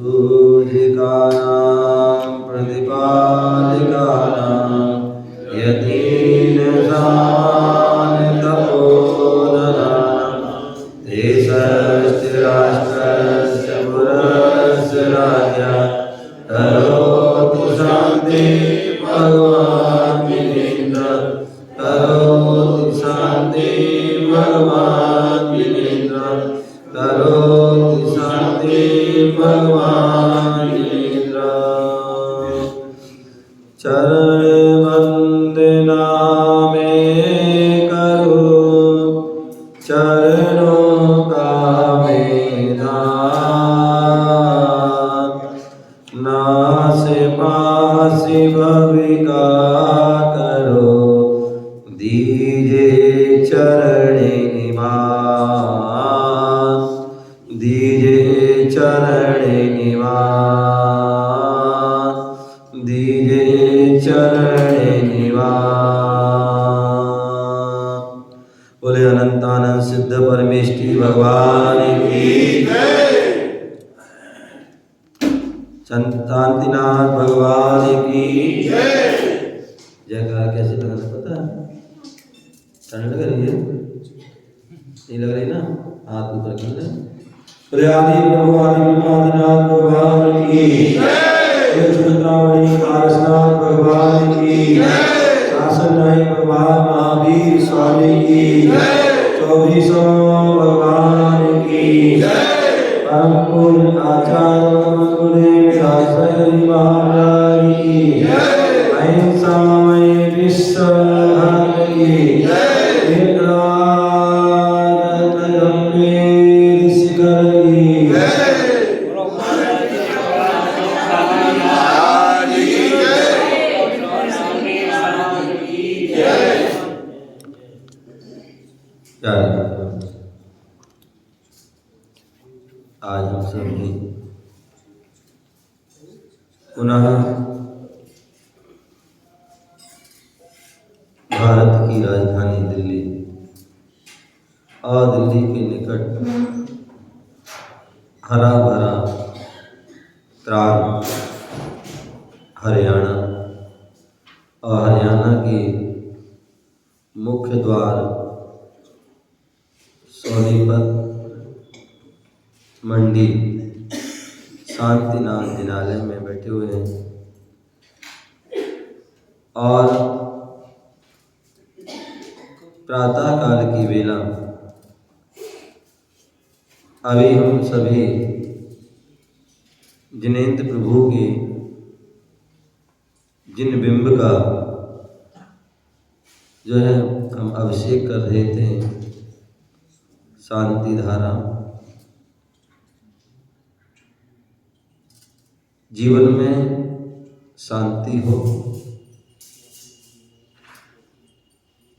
पूजिकानां प्रतिपादिकानां यतीन्द्रसानतपोधनानां देशस्य राष्ट्रस्य पुरस्य राज्ञा करोतु शान्ति भगवान् विनेन्द्र करोतु शान्ति भगवान् विनेन्द्र करोतु शान्ति भगवान् विनेन्द्र। चरण वंदना में करो चरणों का मैदान नास पास भविका करो दीजे चरण निवास दीजे चरण निवास दीजे चरण निवास। बोले अनंतानंद सिद्ध परमेष्टि भगवान की शांतिनाथ भगवान की जयकार। कैसे लगाना पता है? ठंड लग रही है? नहीं लग रही ना? हाथ ऊपर कर ले। आदि प्रभु आदिनाथ भगवान की पारसनाथ भगवान की शासन भगवान महावीर स्वामी की 24 भगवान की परम पूज्य आचार्य शास्त्री महाराज की अहिंसामय विश्व धर्म की आज हम सभी पुनः भारत की राजधानी दिल्ली और दिल्ली के निकट हरा भरा त्राल हरियाणा और हरियाणा के मुख्य द्वार सोनीपत मंडी शांतिनाथ जिनालय में बैठे हुए हैं और प्रातः काल की वेला अभी हम सभी जिनेंद्र प्रभु के जिन बिंब का जो है हम अभिषेक कर रहे थे शांति धारा। जीवन में शांति हो,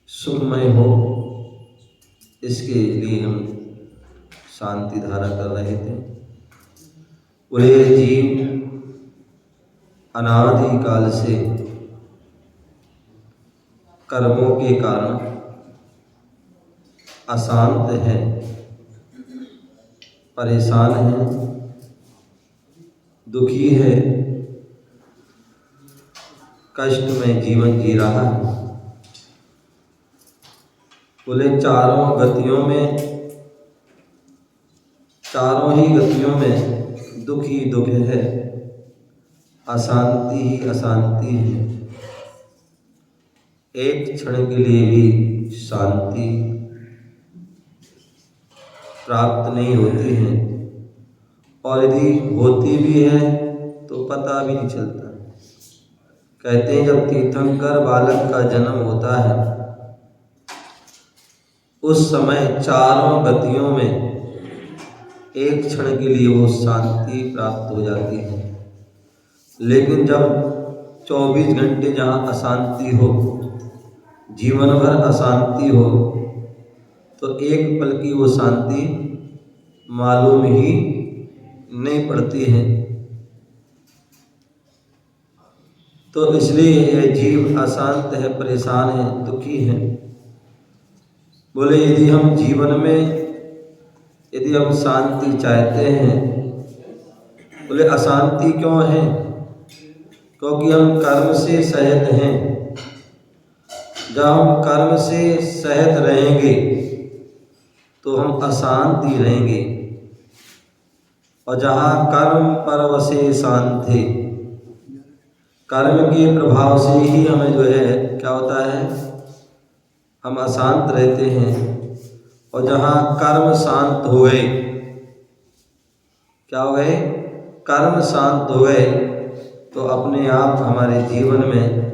सुखमय हो, इसके लिए हम शांति धारा कर रहे थे। पूरे जीव अनादि काल से कर्मों के कारण अशांत है, परेशान है, दुखी है, कष्ट में जीवन जी रहा है। बोले चारों ही गतियों में दुख ही दुख है, अशांति ही अशांति है। एक क्षण के लिए भी शांति प्राप्त नहीं होती है और यदि होती भी है तो पता भी नहीं चलता। कहते हैं जब तीर्थंकर बालक का जन्म होता है उस समय चारों गतियों में एक क्षण के लिए वो शांति प्राप्त हो जाती है, लेकिन जब 24 घंटे जहाँ अशांति हो, जीवन भर अशांति हो, तो एक पल की वो शांति मालूम ही नहीं पड़ती है। तो इसलिए यह जीव अशांत है, परेशान है, दुखी है। बोले यदि हम जीवन में यदि हम शांति चाहते हैं बोले अशांति क्यों है? क्योंकि हम कर्म से सहित हैं। जब हम कर्म से सहित रहेंगे तो हम अशांति रहेंगे। और जहाँ कर्म परवशे शांति, कर्म के प्रभाव से ही हमें जो है क्या होता है, हम अशांत रहते हैं। और जहाँ कर्म शांत हो गए, क्या हो गए, कर्म शांत हो गए, तो अपने आप हमारे जीवन में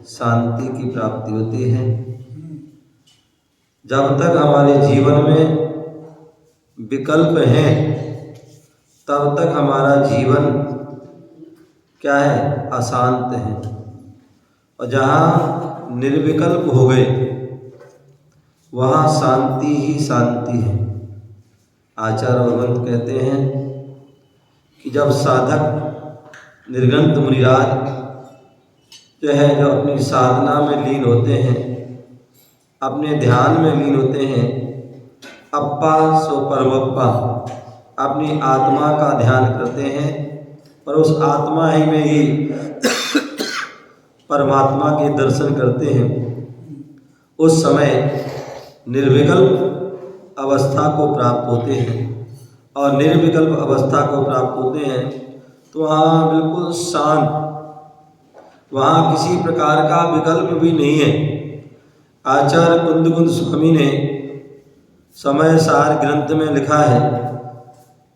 शांति की प्राप्ति होती है। जब तक हमारे जीवन में विकल्प हैं तब तक हमारा जीवन क्या है, अशांत है। और जहाँ निर्विकल्प हो गए वहाँ शांति ही शांति है। आचार्य भगवंत कहते हैं कि जब साधक निर्गंत मुनिराज जो है, जो अपनी साधना में लीन होते हैं, अपने ध्यान में लीन होते हैं, अप्पा सो परमप्पा, अपनी आत्मा का ध्यान करते हैं और उस आत्मा ही में ही परमात्मा के दर्शन करते हैं, उस समय निर्विकल्प अवस्था को प्राप्त होते हैं। और निर्विकल्प अवस्था को प्राप्त होते हैं तो वहाँ बिल्कुल शांत, वहाँ किसी प्रकार का विकल्प भी नहीं है। आचार्य कुंदकुंद स्वामी ने समय सार ग्रंथ में लिखा है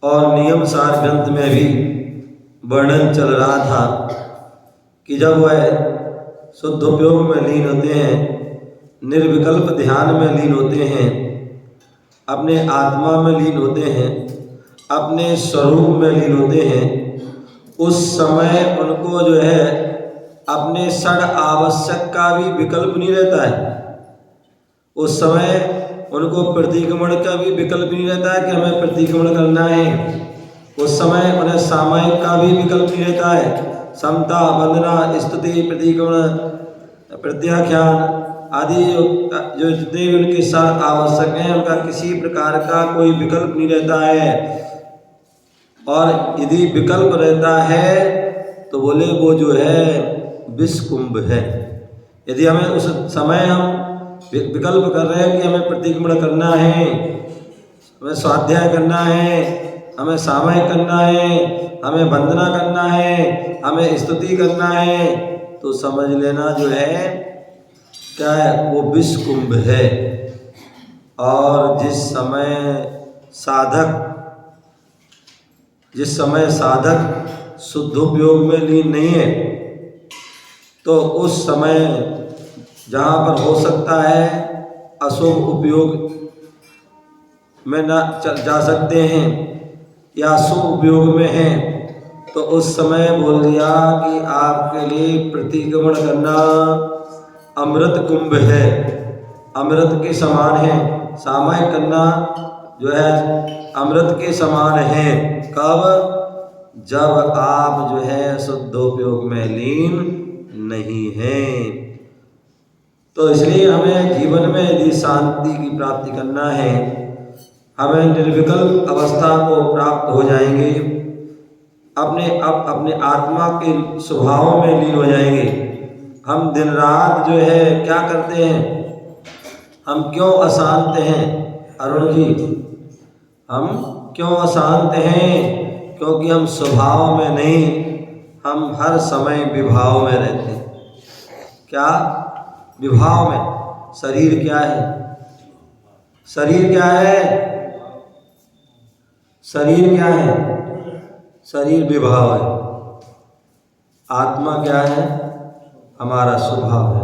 और नियम सार ग्रंथ में भी वर्णन चल रहा था कि जब वह शुद्ध उपयोग में लीन होते हैं, निर्विकल्प ध्यान में लीन होते हैं, अपने आत्मा में लीन होते हैं, अपने स्वरूप में लीन होते हैं, उस समय उनको जो है अपने षड आवश्यक का भी विकल्प नहीं रहता है। उस समय उनको प्रतिक्रमण का भी विकल्प नहीं रहता है कि हमें प्रतिक्रमण करना है। उस समय उन्हें सामायिक का भी विकल्प नहीं रहता है। समता, वंदना, स्तुति, प्रतिक्रमण, प्रत्याख्यान आदि जो जितने भी उनके साथ आवश्यक हैं, उनका किसी प्रकार का कोई विकल्प नहीं रहता है। और यदि विकल्प रहता है तो बोले वो जो है विष कुंभ है। यदि हमें उस समय हम विकल्प कर रहे हैं कि हमें प्रतिक्रमण करना है, हमें स्वाध्याय करना है, हमें सामयिक करना है, हमें वंदना करना है, हमें स्तुति करना है, तो समझ लेना जो है क्या है, वो विष कुंभ है। और जिस समय साधक शुद्ध उपयोग में लीन नहीं है, तो उस समय जहाँ पर हो सकता है अशुभ उपयोग में न जा सकते हैं या शुभ उपयोग में हैं, तो उस समय बोल दिया कि आपके लिए प्रतिक्रमण करना अमृत कुंभ है, अमृत के समान है। सामयिक करना जो है अमृत के समान है। कब? जब आप जो है शुद्धोपयोग में लीन नहीं हैं। तो इसलिए हमें जीवन में यदि शांति की प्राप्ति करना है, हमें निर्विकल्प अवस्था को प्राप्त हो जाएंगे, अपने आत्मा के स्वभाव में लीन हो जाएंगे। हम दिन रात जो है क्या करते हैं, हम क्यों अशांत हैं अरुण जी? हम क्यों अशांत हैं? क्योंकि हम स्वभाव में नहीं, हम हर समय विभाव में रहते हैं। क्या? विभाव में। शरीर क्या है? शरीर क्या है? शरीर क्या है? शरीर विभाव है। आत्मा क्या है? हमारा स्वभाव है।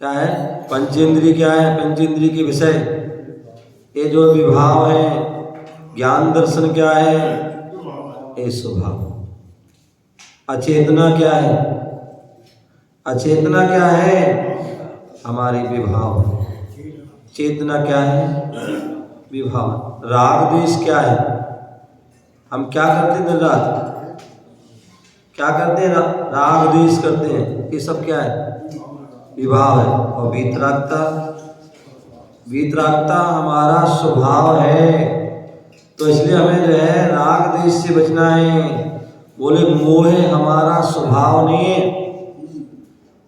क्या है? पंचेंद्रिय क्या है? पंचेंद्रिय के विषय ये जो विभाव है। ज्ञान दर्शन क्या है? ये स्वभाव। अचेतना क्या है? अचेतना क्या है? हमारे विभाव है। चेतना क्या है? विभाव। राग द्वेष क्या है? हम क्या करते हैं दिन रात? क्या करते हैं? राग द्वेष करते हैं। ये सब क्या है? विभाव है। और वीतरागता, वीतरागता हमारा स्वभाव है। तो इसलिए हमें जो है राग द्वेष से बचना है। बोले मोह हमारा स्वभाव नहीं है।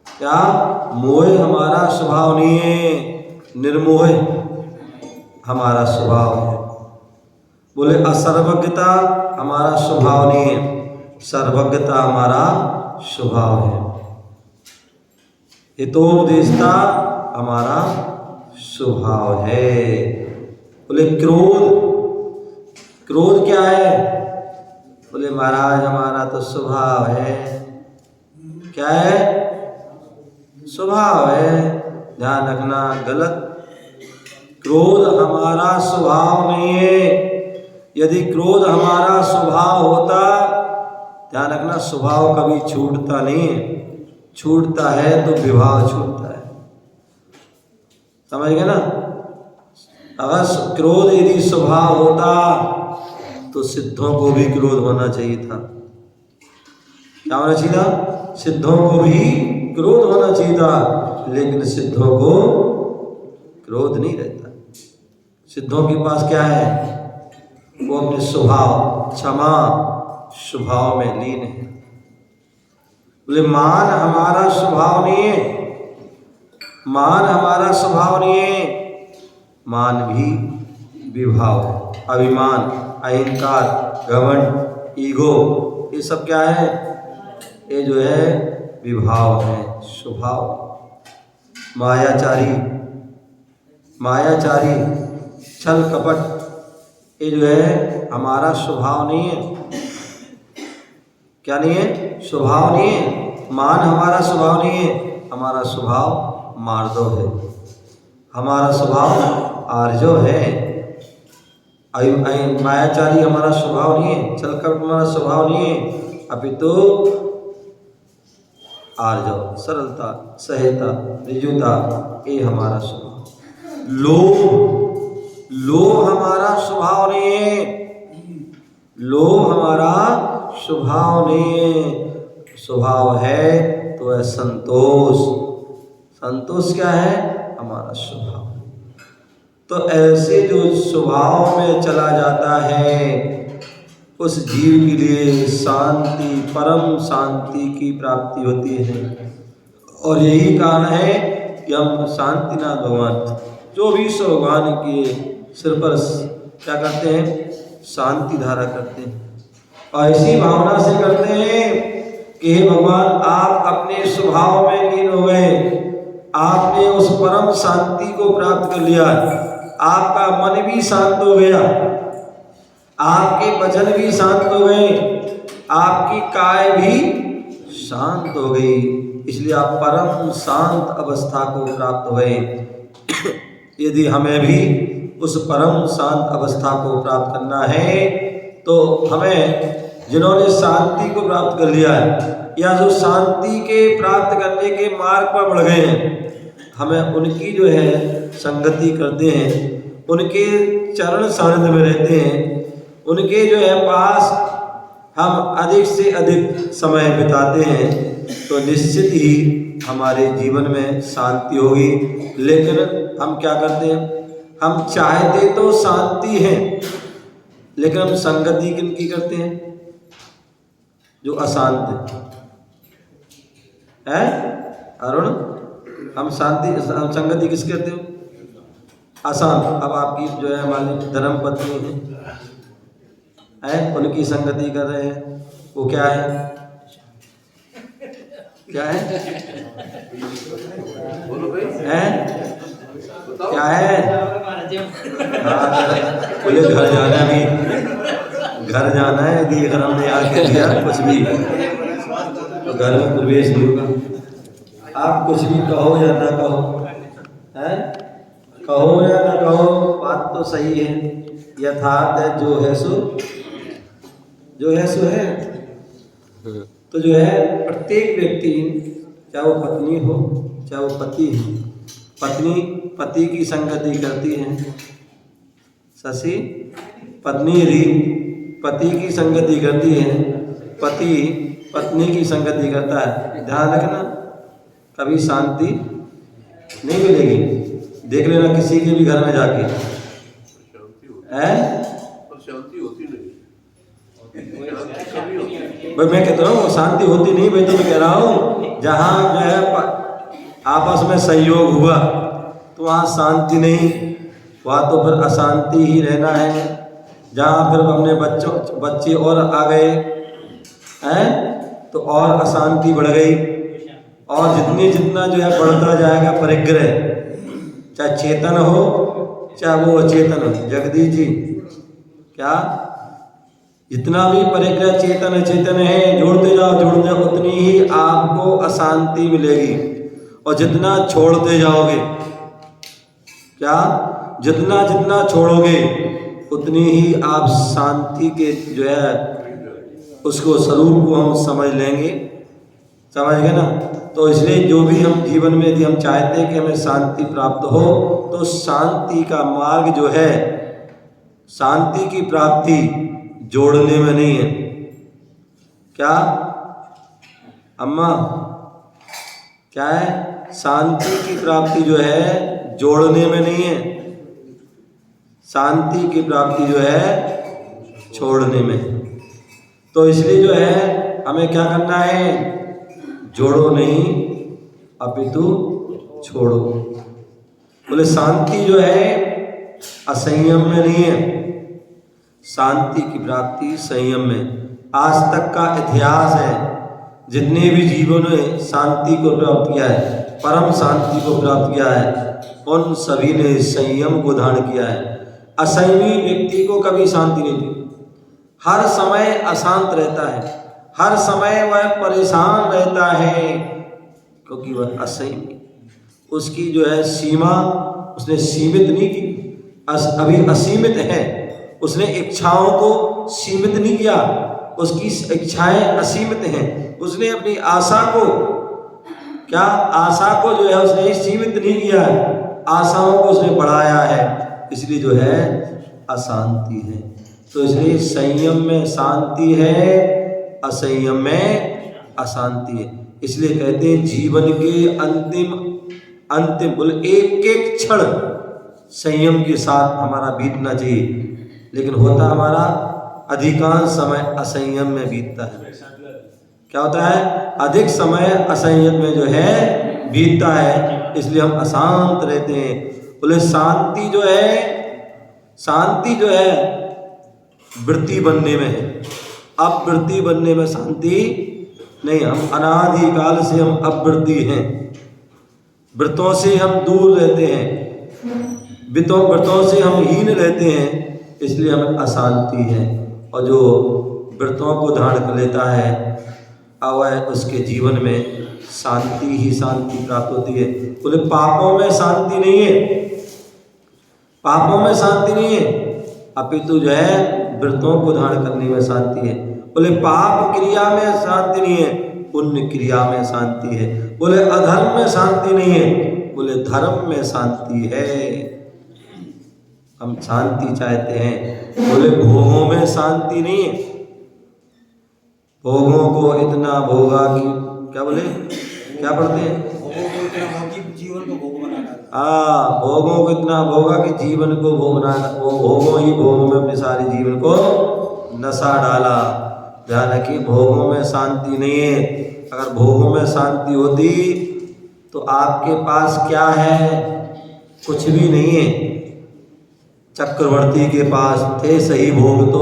क्या? मोह हमारा स्वभाव नहीं है, निर्मोह हमारा स्वभाव है। बोले असर्वज्ञता हमारा स्वभाव नहीं है, सर्वज्ञता हमारा स्वभाव है। हितोपदेशता हमारा स्वभाव है। बोले क्रोध, क्रोध क्या है? बोले महाराज हमारा तो स्वभाव है। क्या है? स्वभाव है। ध्यान रखना, गलत। क्रोध हमारा स्वभाव नहीं है। यदि क्रोध हमारा स्वभाव होता, ध्यान रखना, स्वभाव कभी छूटता नहीं है। छूटता है तो विभाव छूटता है। समझ गए ना? अगर क्रोध यदि स्वभाव होता तो सिद्धों को भी क्रोध होना चाहिए था। क्या होना चाहिए था? सिद्धों को भी क्रोध होना चाहिए था, लेकिन सिद्धों को क्रोध नहीं रहता। सिद्धों के पास क्या है? वो अपने स्वभाव क्षमा स्वभाव में लीन है। बोले मान हमारा स्वभाव नहीं है, मान हमारा स्वभाव नहीं है। मान भी विभाव है। अभिमान, अहंकार, घमंड, ईगो, ये सब क्या है? ये जो है विभाव है, स्वभाव। मायाचारी, मायाचारी, छल कपट, ये जो है हमारा स्वभाव नहीं है। क्या नहीं है? स्वभाव नहीं है। मान हमारा स्वभाव नहीं है, हमारा स्वभाव मार्दव है, हमारा स्वभाव आर्जव है। मायाचारी हमारा स्वभाव नहीं है, छल कपट हमारा स्वभाव नहीं है, अपितु आर्जव, सरलता, सहजता, ऋजुता, ये हमारा स्वभाव। लोभ, लोभ हमारा स्वभाव नहीं है। लोभ हमारा स्वभाव नहीं है। स्वभाव है तो है संतोष। संतोष क्या है? हमारा स्वभाव। तो ऐसे जो स्वभाव में चला जाता है, उस जीव के लिए शांति, परम शांति की प्राप्ति होती है। और यही कारण है कि हम शांतिनाथ भगवान, जो भी भगवान के सिर पर क्या करते हैं? शांति धारा करते हैं। और ऐसी भावना से करते हैं कि हे भगवान, आप अपने स्वभाव में लीन हो गए, आपने उस परम शांति को प्राप्त कर लिया, आपका मन भी शांत हो गया, आपके वचन भी शांत हो गए, आपकी काय भी शांत हो गई। इसलिए आप परम शांत अवस्था को प्राप्त हुए। यदि हमें भी उस परम शांत अवस्था को प्राप्त करना है, तो हमें जिन्होंने शांति को प्राप्त कर लिया है, या जो शांति के प्राप्त करने के मार्ग पर बढ़ गए हैं, हमें उनकी जो है संगति करते हैं, उनके चरण सानिध्य में रहते हैं, उनके जो है पास हम अधिक से अधिक समय बिताते हैं, तो निश्चित ही हमारे जीवन में शांति होगी। लेकिन हम क्या करते हैं? हम चाहते तो शांति है, लेकिन हम संगति किनकी करते हैं? जो अशांत है। अरुण, हम संगति किस कहते हो? अशांत। अब आपकी जो है हमारी धर्म पत्नी है, उनकी संगति कर रहे हैं, वो क्या है? क्या है? क्या है? बोले घर जाना भी, घर जाना है। यदि अगर हमने आके किया कुछ भी तो घर में प्रवेश नहीं होगा। आप कुछ भी कहो या ना कहो, है? कहो या ना कहो, बात तो सही है, यथार्थ है, जो है सो है। तो जो है प्रत्येक व्यक्ति, चाहे वो पत्नी हो चाहे वो पति हो, पत्नी पति की संगति करती है। शशि, पत्नी यदि पति की संगति करती है, पति पत्नी की संगति करता है, ध्यान रखना कभी शांति नहीं मिलेगी। देख लेना किसी के भी घर में जाके, है भाई मैं कहता हूँ शांति होती नहीं भाई, तो मैं कह रहा हूँ जहाँ जो है आपस में संयोग हुआ तो वहाँ शांति नहीं, वहाँ तो फिर अशांति ही रहना है। जहाँ फिर अपने बच्चे और आ गए हैं तो और अशांति बढ़ गई, और जितना जो है बढ़ता जाएगा परिग्रह, चाहे चेतन हो चाहे वो अचेतन हो। जगदीश जी क्या, जितना भी परिग्रह चेतन अचेतन है जोड़ते जाओ उतनी ही आपको अशांति मिलेगी, और जितना छोड़ते जाओगे क्या, जितना छोड़ोगे उतनी ही आप शांति के जो है उसको स्वरूप को हम समझ लेंगे, समझ गए ना। तो इसलिए जो भी हम जीवन में यदि हम चाहते हैं कि हमें शांति प्राप्त हो, तो शांति का मार्ग जो है, शांति की प्राप्ति जोड़ने में नहीं है। क्या अम्मा क्या है, शांति की प्राप्ति जो है जोड़ने में नहीं है, शांति की प्राप्ति जो है छोड़ने में। तो इसलिए जो है हमें क्या करना है, जोड़ो नहीं अपितु छोड़ो। बोले शांति जो है असंयम में नहीं है, शांति की प्राप्ति संयम में। आज तक का इतिहास है, जितने भी जीवों ने शांति को प्राप्त किया है, परम शांति को प्राप्त किया है, उन सभी ने संयम को धारण किया है। असंयमी व्यक्ति को कभी शांति नहीं मिलती, हर समय अशांत रहता है, हर समय वह परेशान रहता है, क्योंकि वह असंयमी, उसकी जो है सीमा उसने सीमित नहीं की, अभी असीमित है। उसने इच्छाओं को सीमित नहीं किया, उसकी इच्छाएं असीमित हैं। उसने अपनी आशा को क्या, आशा को जो है उसने सीमित नहीं किया, आशाओं को उसने बढ़ाया है, इसलिए जो है अशांति है। तो इसलिए संयम में शांति है, असंयम में अशांति है। इसलिए कहते हैं जीवन के अंतिम बोले एक एक क्षण संयम के साथ हमारा बीतना चाहिए, लेकिन होता हमारा अधिकांश समय असंयम में बीतता है। क्या होता है, अधिक समय असंयम में जो है बीतता है, इसलिए हम अशांत रहते हैं। बोले शांति जो है वृत्ति बनने में है, अब वृत्ति बनने में शांति नहीं। हम अनादि काल से हम अवृत्ति हैं, वृत्तों से हम दूर रहते हैं, वृत्तों से हम हीन रहते हैं, इसलिए हमें अशांति है। और जो वृत्तों को धारण कर लेता है अब उसके जीवन में शांति ही शांति प्राप्त होती है। बोले पापों में शांति नहीं है, पापों में शांति नहीं है, अपितु जो है व्रतों को धारण करने में शांति है। बोले पाप क्रिया में शांति नहीं है, पुण्य क्रिया में शांति है। बोले अधर्म में शांति नहीं है, बोले धर्म में शांति है। हम शांति चाहते हैं। बोले भोगों में शांति नहीं है, भोगों को इतना भोगा कि क्या बोले, क्या पढ़ते हैं, जीवन को भोग बनाना। भोगों को इतना भोगा कि जीवन को भोग बनाना, वो भोगों में अपने सारे जीवन को नशा डाला। ध्यान रखिए, भोगों में शांति नहीं है। अगर भोगों में शांति होती तो आपके पास क्या है, कुछ भी नहीं है। चक्रवर्ती के पास थे सही भोग, तो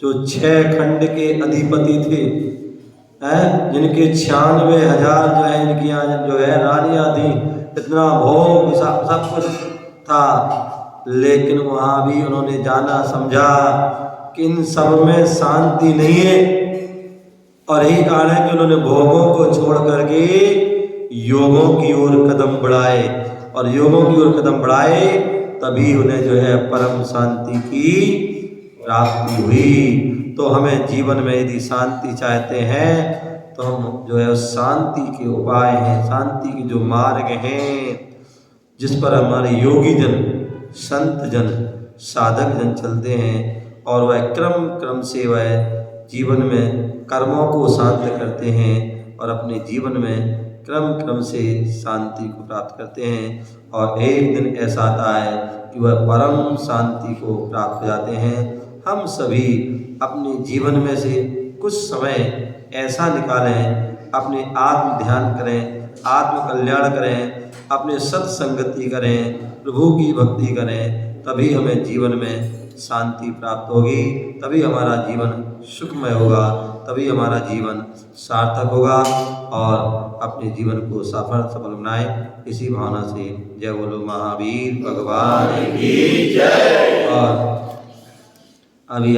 जो 6 खंड के अधिपति थे, जिनके 96,000 जो है इनकी यहाँ जो है रानियाँ थी, इतना भोग सब कुछ था, लेकिन वहाँ भी उन्होंने जाना समझा कि इन सब में शांति नहीं है। और यही कारण है कि उन्होंने भोगों को छोड़ करके योगों की ओर कदम बढ़ाए, और योगों की ओर कदम बढ़ाए तभी उन्हें जो है परम शांति की प्राप्ति हुई। तो हमें जीवन में यदि शांति चाहते हैं तो हम जो है उस शांति के उपाय हैं, शांति के जो मार्ग हैं, जिस पर हमारे योगी जन, संत जन, साधक जन चलते हैं, और वह क्रम से वह जीवन में कर्मों को शांत करते हैं और अपने जीवन में क्रम से शांति को प्राप्त करते हैं। और एक दिन ऐसा आता है कि वह परम शांति को प्राप्त हो जाते हैं। हम सभी अपने जीवन में से कुछ समय ऐसा निकालें, अपने आत्म ध्यान करें, आत्म कल्याण करें, अपने सत्संगति करें, प्रभु की भक्ति करें, तभी हमें जीवन में शांति प्राप्त होगी, तभी हमारा जीवन सुखमय होगा, तभी हमारा जीवन सार्थक होगा और अपने जीवन को सफल बनाए। इसी भावना से जय बोलो महावीर भगवान की जय। और अभी